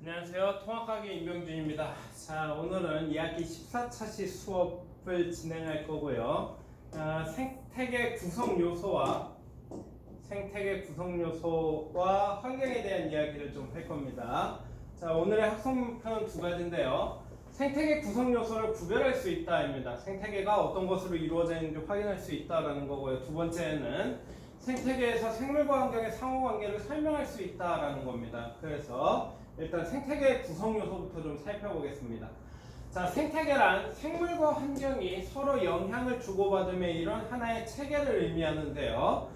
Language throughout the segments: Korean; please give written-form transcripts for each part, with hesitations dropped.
안녕하세요. 통합가게 임병준입니다. 자, 오늘은 2학기 14차시 수업을 진행할 거고요. 생태계 구성 요소와 환경에 대한 이야기를 좀 할 겁니다. 자, 오늘의 학습목표는 두 가지인데요. 생태계 구성 요소를 구별할 수 있다입니다. 생태계가 어떤 것으로 이루어져 있는지 확인할 수 있다라는 거고요. 두 번째는 생태계에서 생물과 환경의 상호관계를 설명할 수 있다라는 겁니다. 그래서 일단 생태계 구성 요소부터 좀 살펴보겠습니다. 자, 생태계란 생물과 환경이 서로 영향을 주고받으며 이런 하나의 체계를 의미하는데요.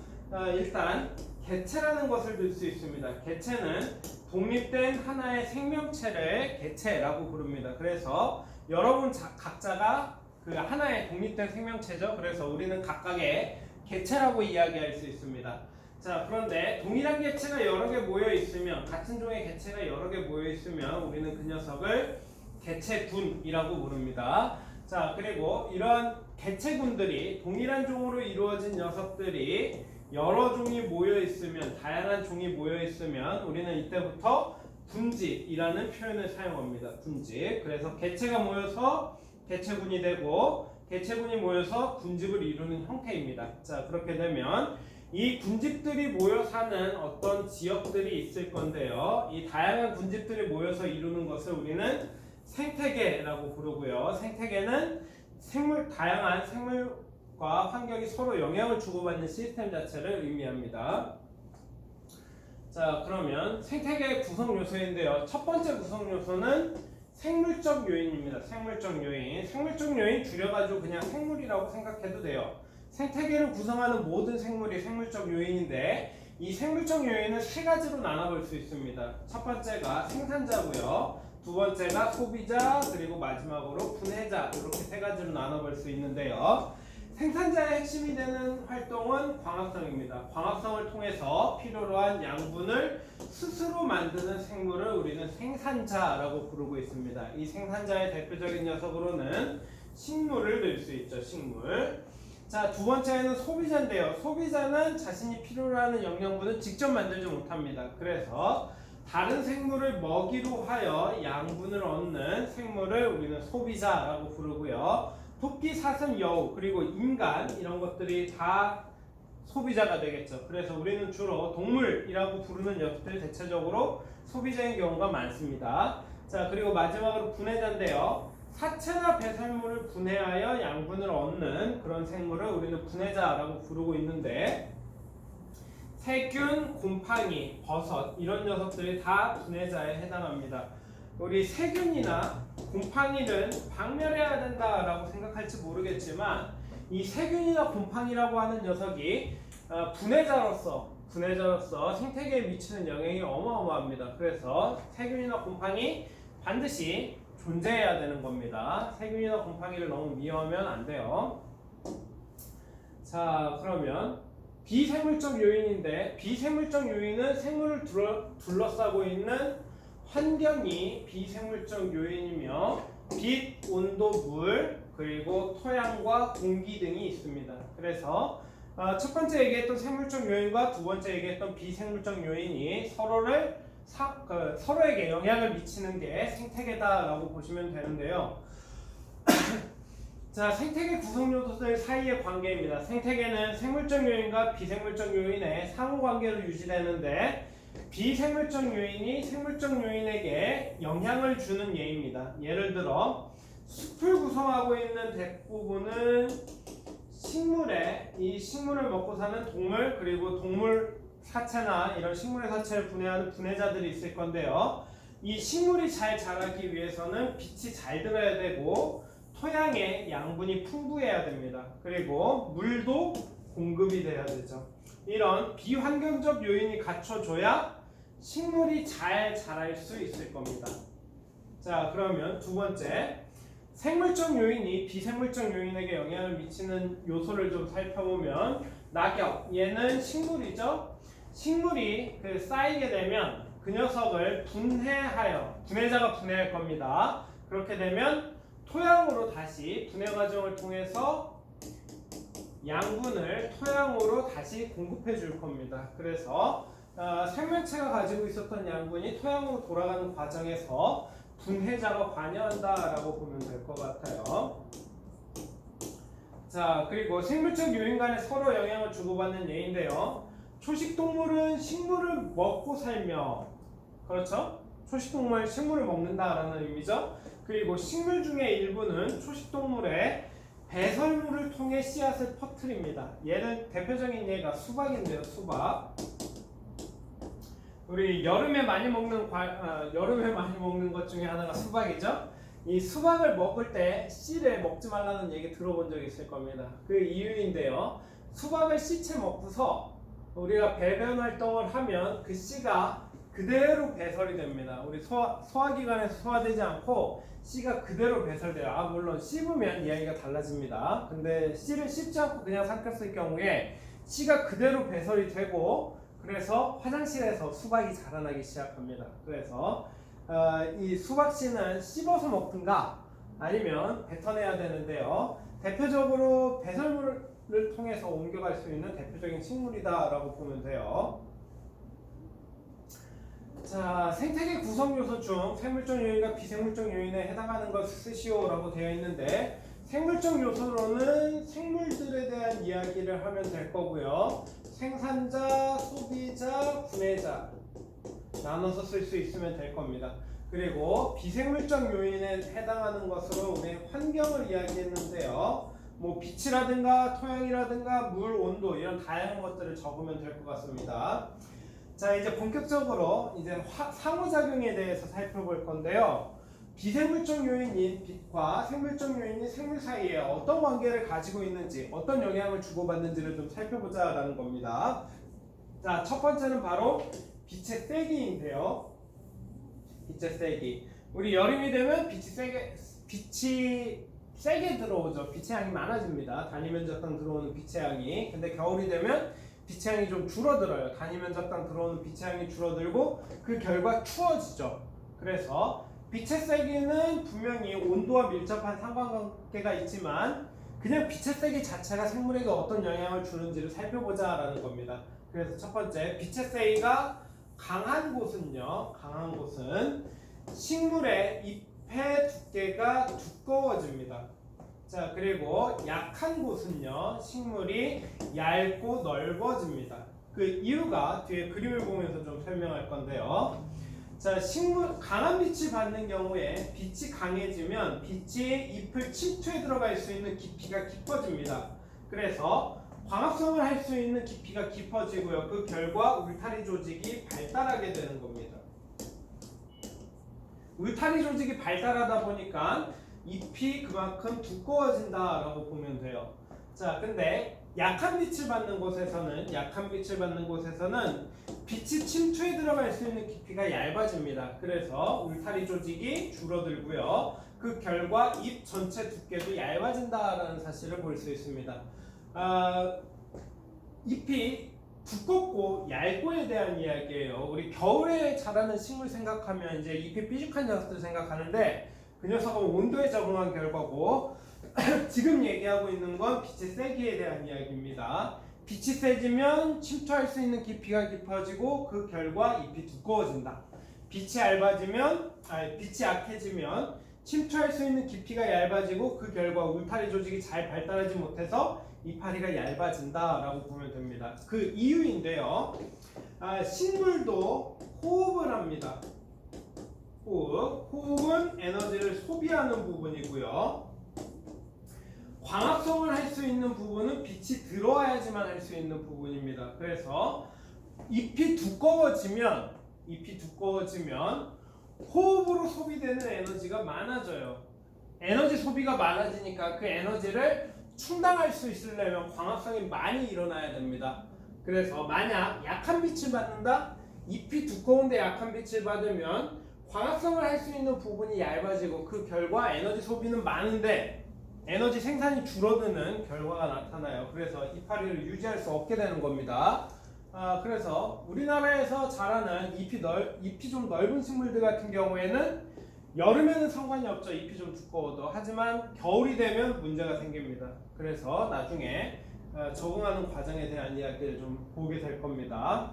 일단 개체라는 것을 들 수 있습니다. 개체는 독립된 하나의 생명체를 개체라고 부릅니다. 그래서 여러분 각자가 그 하나의 독립된 생명체죠. 그래서 우리는 각각의 개체라고 이야기할 수 있습니다. 자, 그런데 동일한 개체가 여러 개 모여 있으면, 같은 종의 개체가 여러 개 모여 있으면 우리는 그 녀석을 개체군이라고 부릅니다. 자, 그리고 이런 개체군들이 동일한 종으로 이루어진 녀석들이 여러 종이 모여 있으면, 다양한 종이 모여 있으면 우리는 이때부터 군집이라는 표현을 사용합니다. 군집. 그래서 개체가 모여서 개체군이 되고 개체군이 모여서 군집을 이루는 형태입니다. 자, 그렇게 되면 이 군집들이 모여 사는 어떤 지역들이 있을 건데요. 이 다양한 군집들이 모여서 이루는 것을 우리는 생태계라고 부르고요. 생태계는 다양한 생물과 환경이 서로 영향을 주고받는 시스템 자체를 의미합니다. 자, 그러면 생태계의 구성 요소인데요. 첫 번째 구성 요소는 생물적 요인입니다. 생물적 요인. 생물적 요인 줄여가지고 그냥 생물이라고 생각해도 돼요. 생태계를 구성하는 모든 생물이 생물적 요인인데, 이 생물적 요인은 세 가지로 나눠볼 수 있습니다. 첫 번째가 생산자고요. 두 번째가 소비자, 그리고 마지막으로 분해자, 이렇게 세 가지로 나눠볼 수 있는데요. 생산자의 핵심이 되는 활동은 광합성입니다. 광합성을 통해서 필요로 한 양분을 스스로 만드는 생물을 우리는 생산자라고 부르고 있습니다. 이 생산자의 대표적인 녀석으로는 식물을 들 수 있죠. 식물. 자, 두 번째는 소비자인데요. 소비자는 자신이 필요로 하는 영양분을 직접 만들지 못합니다. 그래서 다른 생물을 먹이로 하여 양분을 얻는 생물을 우리는 소비자라고 부르고요. 토끼, 사슴, 여우, 그리고 인간, 이런 것들이 다 소비자가 되겠죠. 그래서 우리는 주로 동물이라고 부르는 녀석들 대체적으로 소비자인 경우가 많습니다. 자, 그리고 마지막으로 분해자인데요. 사체나 배설물을 분해하여 양분을 얻는 그런 생물을 우리는 분해자라고 부르고 있는데, 세균, 곰팡이, 버섯, 이런 녀석들이 다 분해자에 해당합니다. 우리 세균이나 곰팡이는 박멸해야 된다라고 생각할지 모르겠지만, 이 세균이나 곰팡이라고 하는 녀석이 분해자로서 생태계에 미치는 영향이 어마어마합니다. 그래서 세균이나 곰팡이 반드시 존재해야 되는 겁니다. 세균이나 곰팡이를 너무 미워하면 안 돼요. 자, 그러면 비생물적 요인인데, 비생물적 요인은 생물을 둘러싸고 있는 환경이 비생물적 요인이며, 빛, 온도, 물, 그리고 토양과 공기 등이 있습니다. 그래서 첫 번째 얘기했던 생물적 요인과 두 번째 얘기했던 비생물적 요인이 서로에게 영향을 미치는 게 생태계다라고 보시면 되는데요. 자, 생태계 구성 요소들 사이의 관계입니다. 생태계는 생물적 요인과 비생물적 요인의 상호관계로 유지되는데, 비생물적 요인이 생물적 요인에게 영향을 주는 예입니다. 예를 들어 숲을 구성하고 있는 대부분은 이 식물을 먹고 사는 동물, 그리고 동물 사체나 이런 식물의 사체를 분해하는 분해자들이 있을 건데요. 이 식물이 잘 자라기 위해서는 빛이 잘 들어야 되고, 토양에 양분이 풍부해야 됩니다. 그리고 물도 공급이 돼야 되죠. 이런 비환경적 요인이 갖춰져야 식물이 잘 자랄 수 있을 겁니다. 자, 그러면 두 번째, 생물적 요인이 비생물적 요인에게 영향을 미치는 요소를 좀 살펴보면, 낙엽, 얘는 식물이죠. 식물이 쌓이게 되면 그 녀석을 분해자가 분해할 겁니다. 그렇게 되면 토양으로 다시 분해 과정을 통해서 양분을 토양으로 다시 공급해 줄 겁니다. 그래서 생명체가 가지고 있었던 양분이 토양으로 돌아가는 과정에서 분해자가 관여한다라고 보면 될 것 같아요. 자, 그리고 생물적 요인 간에 서로 영향을 주고받는 예인데요. 초식동물은 식물을 먹고 살며, 그렇죠? 초식동물 식물을 먹는다라는 의미죠. 그리고 식물 중에 일부는 초식동물의 배설물을 통해 씨앗을 퍼뜨립니다. 얘는 대표적인 예가 수박인데요. 수박. 우리 여름에 많이 먹는 것 중에 하나가 수박이죠. 이 수박을 먹을 때 씨를 먹지 말라는 얘기 들어본 적 있을 겁니다. 그 이유인데요. 수박을 씨채 먹고서 우리가 배변 활동을 하면 그 씨가 그대로 배설이 됩니다. 우리 소화기관에서 소화되지 않고 씨가 그대로 배설돼요. 물론 씹으면 이야기가 달라집니다. 근데 씨를 씹지 않고 그냥 삼켰을 경우에 씨가 그대로 배설이 되고, 그래서 화장실에서 수박이 자라나기 시작합니다. 그래서 이 수박씨는 씹어서 먹든가 아니면 뱉어내야 되는데요. 대표적으로 배설물을 통해서 옮겨갈 수 있는 대표적인 식물이다라고 보면 돼요. 자, 생태계 구성 요소 중 생물적 요인과 비생물적 요인에 해당하는 것을 쓰시오라고 되어 있는데, 생물적 요소로는 생물들에 대한 이야기를 하면 될 거고요. 생산자, 소비자, 분해자 나눠서 쓸 수 있으면 될 겁니다. 그리고 비생물적 요인에 해당하는 것으로 우리 환경을 이야기했는데요. 뭐 빛이라든가 토양이라든가 물, 온도 이런 다양한 것들을 적으면 될 것 같습니다. 자, 이제 본격적으로 이제 상호작용에 대해서 살펴볼 건데요. 비생물적 요인인 빛과 생물적 요인인 생물 사이에 어떤 관계를 가지고 있는지, 어떤 영향을 주고받는지를 좀 살펴보자라는 겁니다. 자, 첫 번째는 바로 빛의 세기인데요. 빛의 세기. 우리 여름이 되면 빛이 세게 들어오죠. 빛의 양이 많아집니다. 단위 면적당 들어오는 빛의 양이. 근데 겨울이 되면 빛의 양이 좀 줄어들어요. 단위 면적당 들어오는 빛의 양이 줄어들고 그 결과 추워지죠. 그래서 빛의 세기는 분명히 온도와 밀접한 상관관계가 있지만 그냥 빛의 세기 자체가 생물에게 어떤 영향을 주는지를 살펴보자라는 겁니다. 그래서 첫 번째, 빛의 세기가 강한 곳은요. 강한 곳은 식물의 잎의 두께가 두꺼워집니다. 자, 그리고 약한 곳은요. 식물이 얇고 넓어집니다. 그 이유가 뒤에 그림을 보면서 좀 설명할 건데요. 자, 강한 빛을 받는 경우에 빛이 강해지면 빛이 잎을 침투해 들어갈 수 있는 깊이가 깊어집니다. 그래서 광합성을 할 수 있는 깊이가 깊어지고요. 그 결과 울타리 조직이 발달하게 되는 겁니다. 울타리 조직이 발달하다 보니까 잎이 그만큼 두꺼워진다라고 보면 돼요. 자, 근데 약한 빛을 받는 곳에서는 빛이 침투해 들어갈 수 있는 깊이가 얇아집니다. 그래서 울타리 조직이 줄어들고요. 그 결과 잎 전체 두께도 얇아진다라는 사실을 볼 수 있습니다. 잎이 두껍고 얇고에 대한 이야기예요. 우리 겨울에 자라는 식물 생각하면 이제 잎이 삐죽한 녀석들 생각하는데 그 녀석은 온도에 적응한 결과고 지금 얘기하고 있는 건 빛의 세기에 대한 이야기입니다. 빛이 세지면 침투할 수 있는 깊이가 깊어지고 그 결과 잎이 두꺼워진다. 빛이 약해지면 침투할 수 있는 깊이가 얇아지고 그 결과 울타리 조직이 잘 발달하지 못해서 이파리가 얇아진다라고 보면 됩니다. 그 이유인데요. 식물도 호흡을 합니다. 호흡은 에너지를 소비하는 부분이고요. 광합성을 할 수 있는 부분은 빛이 들어와야지만 할 수 있는 부분입니다. 그래서 잎이 두꺼워지면 호흡으로 소비되는 에너지가 많아져요. 에너지 소비가 많아지니까 그 에너지를 충당할 수 있으려면 광합성이 많이 일어나야 됩니다. 그래서 만약 약한 빛을 받는다? 잎이 두꺼운데 약한 빛을 받으면 광합성을 할 수 있는 부분이 얇아지고 그 결과 에너지 소비는 많은데 에너지 생산이 줄어드는 결과가 나타나요. 그래서 이파리를 유지할 수 없게 되는 겁니다. 그래서 우리나라에서 자라는 잎이 좀 넓은 식물들 같은 경우에는 여름에는 상관이 없죠. 잎이 좀 두꺼워도. 하지만 겨울이 되면 문제가 생깁니다. 그래서 나중에 적응하는 과정에 대한 이야기를 좀 보게 될 겁니다.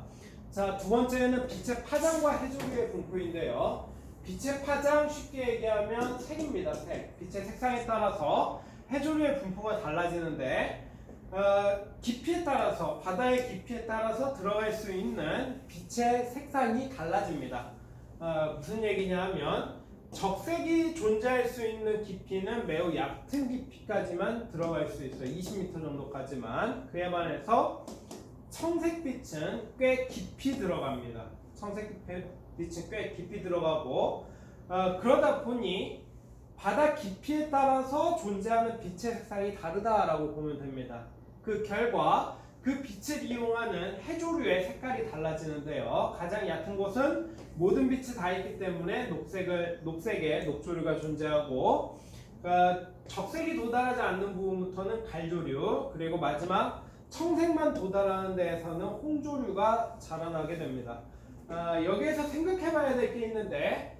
자, 두 번째는 빛의 파장과 해조류의 분포인데요. 빛의 파장 쉽게 얘기하면 색입니다. 색. 빛의 색상에 따라서 해조류의 분포가 달라지는데 깊이에 따라서 바다의 깊이에 따라서 들어갈 수 있는 빛의 색상이 달라집니다. 무슨 얘기냐면 적색이 존재할 수 있는 깊이는 매우 얕은 깊이까지만 들어갈 수 있어요. 20m 정도까지만. 그에 반해서 청색빛은 꽤 깊이 들어갑니다. 청색빛은 꽤 깊이 들어가고 그러다 보니 바다 깊이에 따라서 존재하는 빛의 색상이 다르다라고 보면 됩니다. 그 결과 그 빛을 이용하는 해조류의 색깔이 달라지는데요. 가장 얕은 곳은 모든 빛이 다 있기 때문에 녹색의 녹조류가 존재하고 적색이 도달하지 않는 부분부터는 갈조류, 그리고 마지막 청색만 도달하는 데에서는 홍조류가 자라나게 됩니다. 여기에서 생각해봐야 될 게 있는데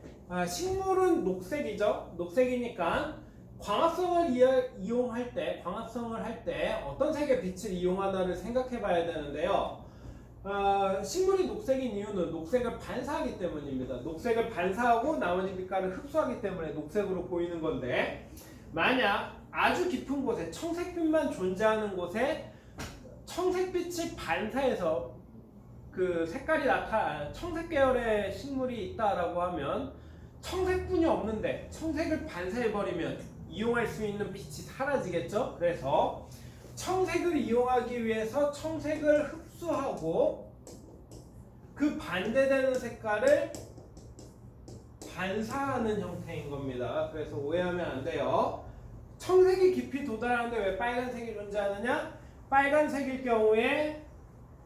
식물은 녹색이죠. 녹색이니까 광합성을 이용할 때, 광합성을 할 때 어떤 색의 빛을 이용하나를 생각해봐야 되는데요. 식물이 녹색인 이유는 녹색을 반사하기 때문입니다. 녹색을 반사하고 나머지 빛깔을 흡수하기 때문에 녹색으로 보이는 건데, 만약 아주 깊은 곳에 청색빛만 존재하는 곳에 청색빛이 반사해서 그 색깔이 청색 계열의 식물이 있다라고 하면 청색뿐이 없는데 청색을 반사해버리면 이용할 수 있는 빛이 사라지겠죠. 그래서 청색을 이용하기 위해서 청색을 흡수하고 그 반대되는 색깔을 반사하는 형태인 겁니다. 그래서 오해하면 안 돼요. 청색이 깊이 도달하는데 왜 빨간색이 존재하느냐? 빨간색일 경우에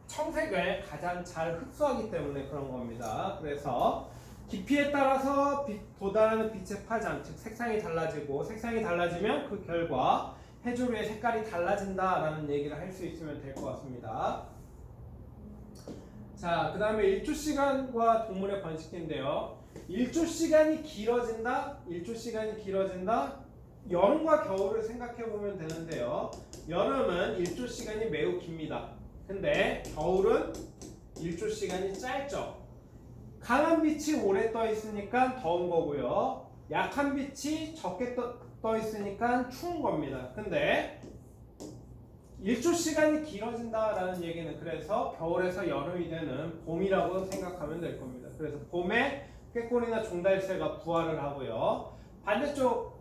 청색을 가장 잘 흡수하기 때문에 그런 겁니다. 그래서 깊이에 따라서 도달하는 빛의 파장, 즉 색상이 달라지고, 색상이 달라지면 그 결과 해조류의 색깔이 달라진다라는 얘기를 할 수 있으면 될 것 같습니다. 자, 그 다음에 일조시간과 동물의 번식기인데요. 일조시간이 길어진다. 여름과 겨울을 생각해 보면 되는데요. 여름은 일조시간이 매우 깁니다. 근데 겨울은 일조시간이 짧죠. 강한 빛이 오래 떠 있으니까 더운 거고요. 약한 빛이 적게 떠 있으니까 추운 겁니다. 근데 일조시간이 길어진다라는 얘기는 그래서 겨울에서 여름이 되는 봄이라고 생각하면 될 겁니다. 그래서 봄에 꾀꼬리나 종달새가 부화를 하고요.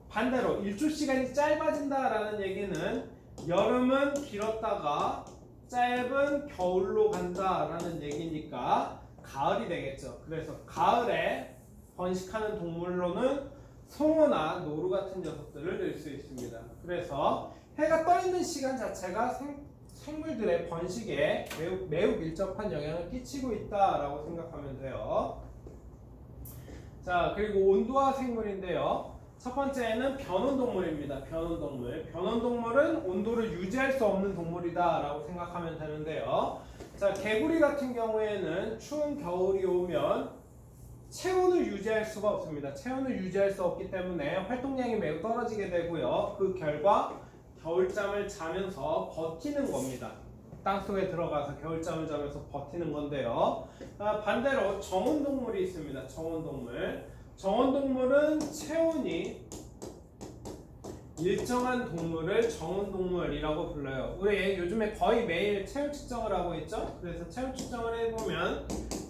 반대로 일조시간이 짧아진다라는 얘기는 여름은 길었다가 짧은 겨울로 간다라는 얘기니까 가을이 되겠죠. 그래서 가을에 번식하는 동물로는 송어나 노루 같은 녀석들을 낼 수 있습니다. 그래서 해가 떠 있는 시간 자체가 생물들의 번식에 매우 밀접한 영향을 끼치고 있다라고 생각하면 돼요. 자, 그리고 온도와 생물인데요. 첫 번째는 변온동물입니다. 변온동물은 온도를 유지할 수 없는 동물이다라고 생각하면 되는데요. 자, 개구리 같은 경우에는 추운 겨울이 오면 체온을 유지할 수가 없습니다. 체온을 유지할 수 없기 때문에 활동량이 매우 떨어지게 되고요. 그 결과 겨울잠을 자면서 버티는 겁니다. 땅속에 들어가서 겨울잠을 자면서 버티는 건데요. 반대로 정온동물이 있습니다. 정온동물은 체온이 일정한 동물을 정온동물이라고 불러요. 우리 요즘에 거의 매일 체온 측정을 하고 있죠. 그래서 체온 측정을 해보면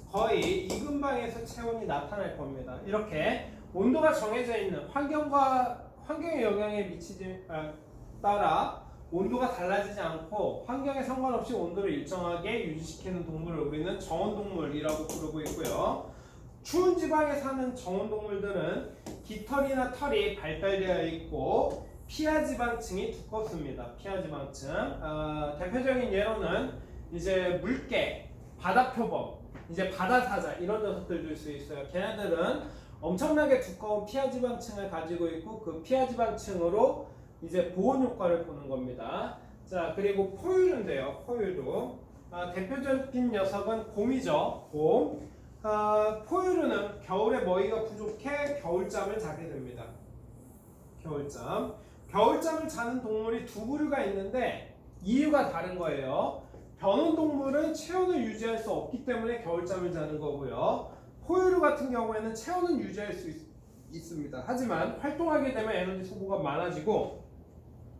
거의 이 근방에서 체온이 나타날 겁니다. 이렇게 온도가 정해져 있는 환경의 영향에 따라 온도가 달라지지 않고 환경에 상관없이 온도를 일정하게 유지시키는 동물을 우리는 정온동물이라고 부르고 있고요. 추운 지방에 사는 정온동물들은 깃털이나 털이 발달되어 있고 피하지방층이 두껍습니다. 피하지방층. 대표적인 예로는 이제 물개, 바다표범, 이제 바다사자 이런 녀석들 들 수 있어요. 걔네들은 엄청나게 두꺼운 피하지방층을 가지고 있고 그 피하지방층으로 이제 보온 효과를 보는 겁니다. 자, 그리고 포유류인데요. 포유류. 대표적인 녀석은 곰이죠. 곰. 포유류는 겨울에 먹이가 부족해 겨울잠을 자게 됩니다. 겨울잠을 자는 동물이 두 부류가 있는데 이유가 다른 거예요. 변온동물은 체온을 유지할 수 없기 때문에 겨울잠을 자는 거고요. 포유류 같은 경우에는 체온은 유지할 수 있습니다. 하지만 활동하게 되면 에너지 소모가 많아지고,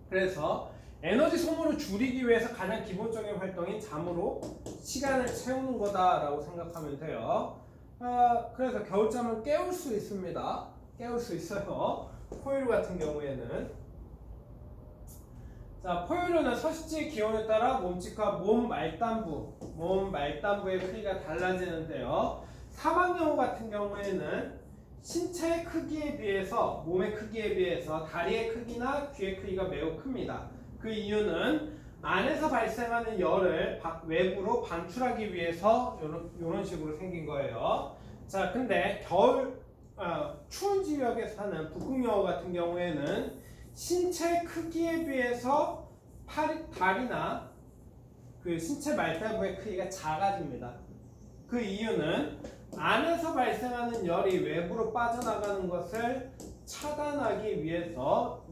그래서 에너지 소모를 줄이기 위해서 가장 기본적인 활동인 잠으로 시간을 채우는 거다라고 생각하면 돼요. 그래서 겨울잠을 깨울 수 있습니다. 깨울 수 있어요. 포유류 같은 경우에는. 자, 포유류는 서식지 기온에 따라 몸집과 몸 말단부의 크기가 달라지는데요. 사막여우 같은 경우에는 신체의 크기에 비해서, 몸의 크기에 비해서 다리의 크기나 귀의 크기가 매우 큽니다. 그 이유는 안에서 발생하는 열을 외부로 방출하기 위해서 이런 식으로 생긴 거예요. 자, 근데 추운 지역에 사는 북극여우 같은 경우에는 신체 크기에 비해서 다리나 그 신체 말단부의 크기가 작아집니다. 그 이유는 안에서 발생하는 열이 외부로 빠져나가는 것을 차단하기 위해서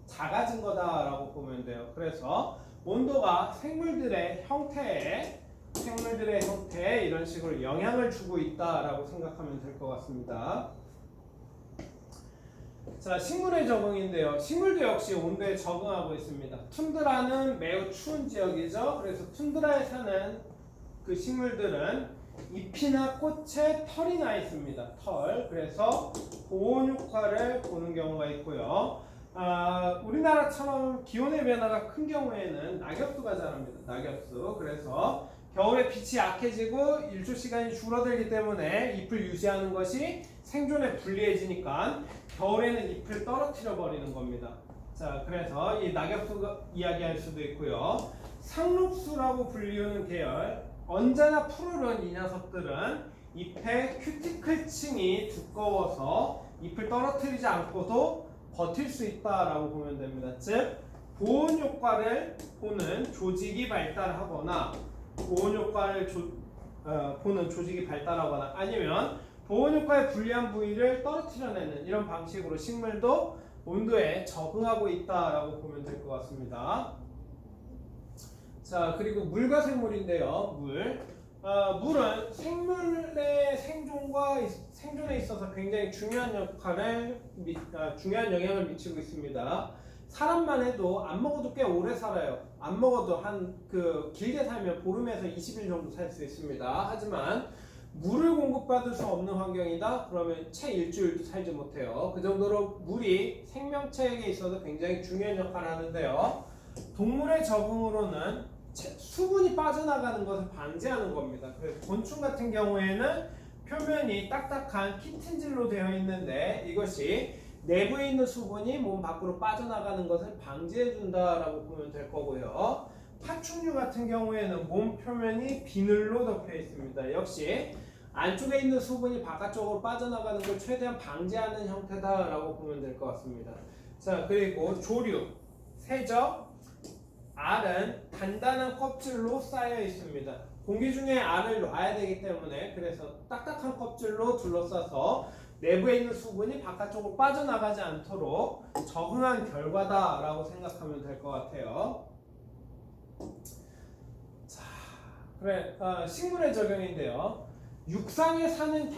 작아진 거다라고 보면 돼요. 그래서 온도가 생물들의 형태에 이런 식으로 영향을 주고 있다라고 생각하면 될 것 같습니다. 자, 식물의 적응인데요. 식물도 역시 온도에 적응하고 있습니다. 툰드라는 매우 추운 지역이죠. 그래서 툰드라에 사는 그 식물들은 잎이나 꽃에 털이 나 있습니다. 털. 그래서 보온 효과를 보는 경우가 있고요. 우리나라처럼 기온의 변화가 큰 경우에는 낙엽수가 자랍니다. 낙엽수. 그래서 겨울에 빛이 약해지고 일조 시간이 줄어들기 때문에 잎을 유지하는 것이 생존에 불리해지니까 겨울에는 잎을 떨어뜨려 버리는 겁니다. 자, 그래서 이 낙엽수 이야기할 수도 있고요. 상록수라고 불리우는 계열, 언제나 푸르른 이 녀석들은 잎의 큐티클층이 두꺼워서 잎을 떨어뜨리지 않고도 버틸 수 있다라고 보면 됩니다. 즉, 보온 효과를 보는 조직이 발달하거나 보는 조직이 발달하거나 아니면 보온 효과에 불리한 부위를 떨어뜨려내는 이런 방식으로 식물도 온도에 적응하고 있다라고 보면 될 것 같습니다. 자, 그리고 물과 생물인데요. 물은 생물의 생존에 있어서 굉장히 중요한 영향을 미치고 있습니다. 사람만 해도 안 먹어도 꽤 오래 살아요. 안 먹어도 길게 살면 보름에서 20일 정도 살 수 있습니다. 하지만 물을 공급받을 수 없는 환경이다? 그러면 채 일주일도 살지 못해요. 그 정도로 물이 생명체에게 있어서 굉장히 중요한 역할을 하는데요. 동물의 적응으로는 수분이 빠져나가는 것을 방지하는 겁니다. 그래서 곤충 같은 경우에는 표면이 딱딱한 키틴질로 되어 있는데 이것이 내부에 있는 수분이 몸 밖으로 빠져나가는 것을 방지해 준다라고 보면 될 거고요. 파충류 같은 경우에는 몸 표면이 비늘로 덮여 있습니다. 역시 안쪽에 있는 수분이 바깥쪽으로 빠져나가는 걸 최대한 방지하는 형태다라고 보면 될 것 같습니다. 자, 그리고 조류, 세적, 알은 단단한 껍질로 쌓여 있습니다. 공기 중에 알을 놔야 되기 때문에 그래서 딱딱한 껍질로 둘러싸서 내부에 있는 수분이 바깥쪽으로 빠져나가지 않도록 적응한 결과다라고 생각하면 될 것 같아요. 자, 식물의 적용인데요. 육상에 사는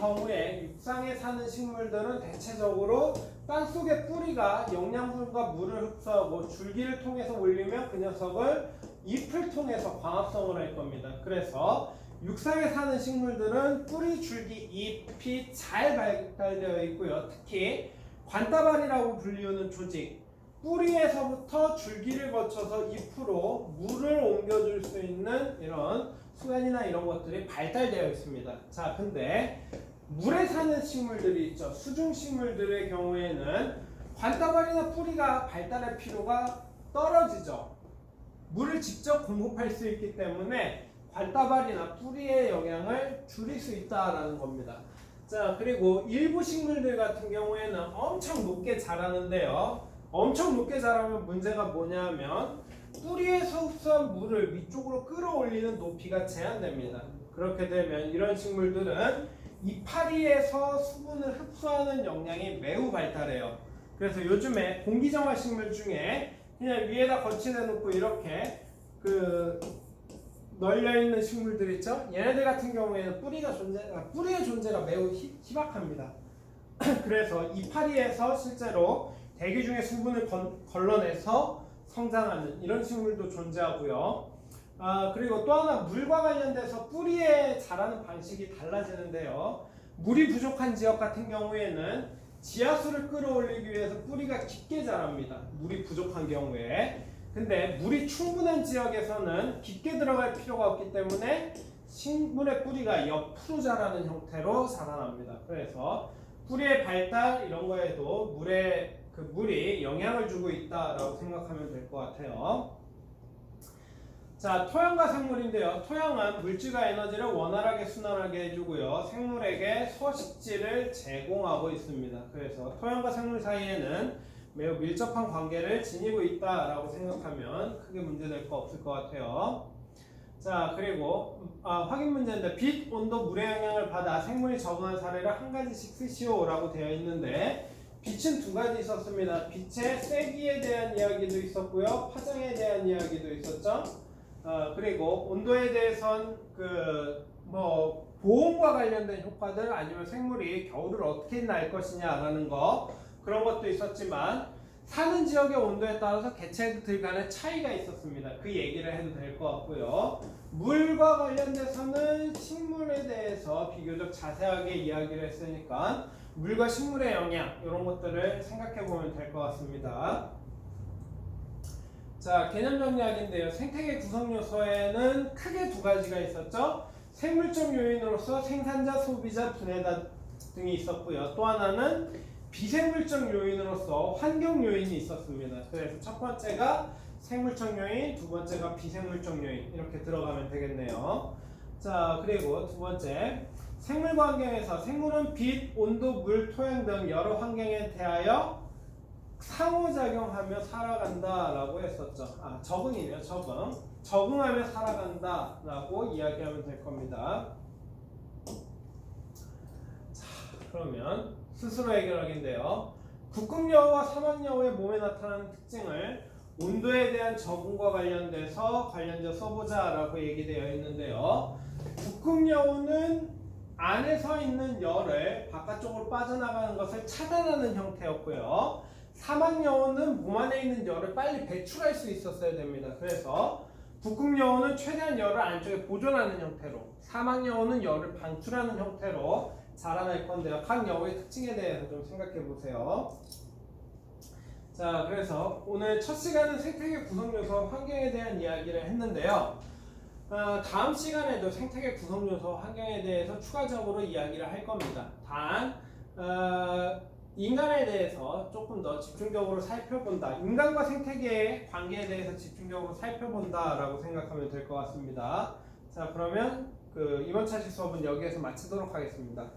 식물들은 대체적으로 땅속의 뿌리가 영양분과 물을 흡수하고 줄기를 통해서 올리면 그 녀석을 잎을 통해서 광합성을 할 겁니다. 그래서 육상에 사는 식물들은 뿌리, 줄기, 잎이 잘 발달되어 있고요. 특히 관다발이라고 불리우는 조직, 뿌리에서부터 줄기를 거쳐서 잎으로 물을 옮겨줄 수 있는 이런 수간이나 이런 것들이 발달되어 있습니다. 자, 근데 물에 사는 식물들이 있죠. 수중식물들의 경우에는 관다발이나 뿌리가 발달할 필요가 떨어지죠. 물을 직접 공급할 수 있기 때문에 관다발이나 뿌리의 영향을 줄일 수 있다라는 겁니다. 자, 그리고 일부 식물들 같은 경우에는 엄청 높게 자라는데요. 엄청 높게 자라면 문제가 뭐냐면 뿌리에서 흡수한 물을 위쪽으로 끌어올리는 높이가 제한됩니다. 그렇게 되면 이런 식물들은 이파리에서 수분을 흡수하는 역량이 매우 발달해요. 그래서 요즘에 공기정화 식물 중에 그냥 위에다 거치대 놓고 이렇게 널려 있는 식물들 있죠? 얘네들 같은 경우에는 뿌리의 존재가 매우 희박합니다. 그래서 이파리에서 실제로 대기 중에 수분을 걸러내서 성장하는 이런 식물도 존재하고요. 그리고 또 하나 물과 관련돼서 뿌리에 자라는 방식이 달라지는데요. 물이 부족한 지역 같은 경우에는 지하수를 끌어올리기 위해서 뿌리가 깊게 자랍니다. 물이 부족한 경우에. 근데 물이 충분한 지역에서는 깊게 들어갈 필요가 없기 때문에 식물의 뿌리가 옆으로 자라는 형태로 자라납니다. 그래서 뿌리의 발달 이런 거에도 물이 영향을 주고 있다라고 생각하면 될 것 같아요. 자, 토양과 생물인데요. 토양은 물질과 에너지를 원활하게 순환하게 해주고요. 생물에게 서식지를 제공하고 있습니다. 그래서 토양과 생물 사이에는 매우 밀접한 관계를 지니고 있다라고 생각하면 크게 문제될 거 없을 것 같아요. 자, 그리고 확인 문제인데 빛, 온도, 물의 영향을 받아 생물이 적응한 사례를 한 가지씩 쓰시오라고 되어 있는데 빛은 두 가지 있었습니다. 빛의 세기에 대한 이야기도 있었고요. 파장에 대한 이야기도 있었죠. 그리고 온도에 대해선 보온과 관련된 효과들 아니면 생물이 겨울을 어떻게 날 것이냐라는 거 그런 것도 있었지만 사는 지역의 온도에 따라서 개체들 간의 차이가 있었습니다. 그 얘기를 해도 될 것 같고요. 물과 관련돼서는 식물에 대해서 비교적 자세하게 이야기를 했으니까 물과 식물의 영향 이런 것들을 생각해 보면 될 것 같습니다. 자, 개념 정리하기인데요. 생태계 구성 요소에는 크게 두 가지가 있었죠. 생물적 요인으로서 생산자, 소비자, 분해자 등이 있었고요. 또 하나는 비생물적 요인으로서 환경 요인이 있었습니다. 그래서 첫 번째가 생물적 요인, 두 번째가 비생물적 요인 이렇게 들어가면 되겠네요. 자, 그리고 두 번째 생물과 환경에서 생물은 빛, 온도, 물, 토양 등 여러 환경에 대하여 상호작용하며 살아간다라고 했었죠. 적응이네요. 적응하며 살아간다라고 이야기하면 될 겁니다. 자, 그러면 스스로 해결하기인데요. 북극여우와 사막여우의 몸에 나타나는 특징을 온도에 대한 적응과 관련돼서 써보자라고 얘기되어 있는데요. 북극여우는 안에서 있는 열을 바깥쪽으로 빠져나가는 것을 차단하는 형태였고요. 사막여우는 몸 안에 있는 열을 빨리 배출할 수 있었어야 됩니다. 그래서 북극여우는 최대한 열을 안쪽에 보존하는 형태로, 사막여우는 열을 방출하는 형태로 자라날 건데요. 각 여우의 특징에 대해서 좀 생각해 보세요. 자, 그래서 오늘 첫 시간은 생태계 구성요소 환경에 대한 이야기를 했는데요. 다음 시간에도 생태계 구성요소 환경에 대해서 추가적으로 이야기를 할 겁니다. 단 인간에 대해서 조금 더 집중적으로 살펴본다. 인간과 생태계의 관계에 대해서 집중적으로 살펴본다라고 생각하면 될 것 같습니다. 자, 그러면 이번 차시 수업은 여기에서 마치도록 하겠습니다.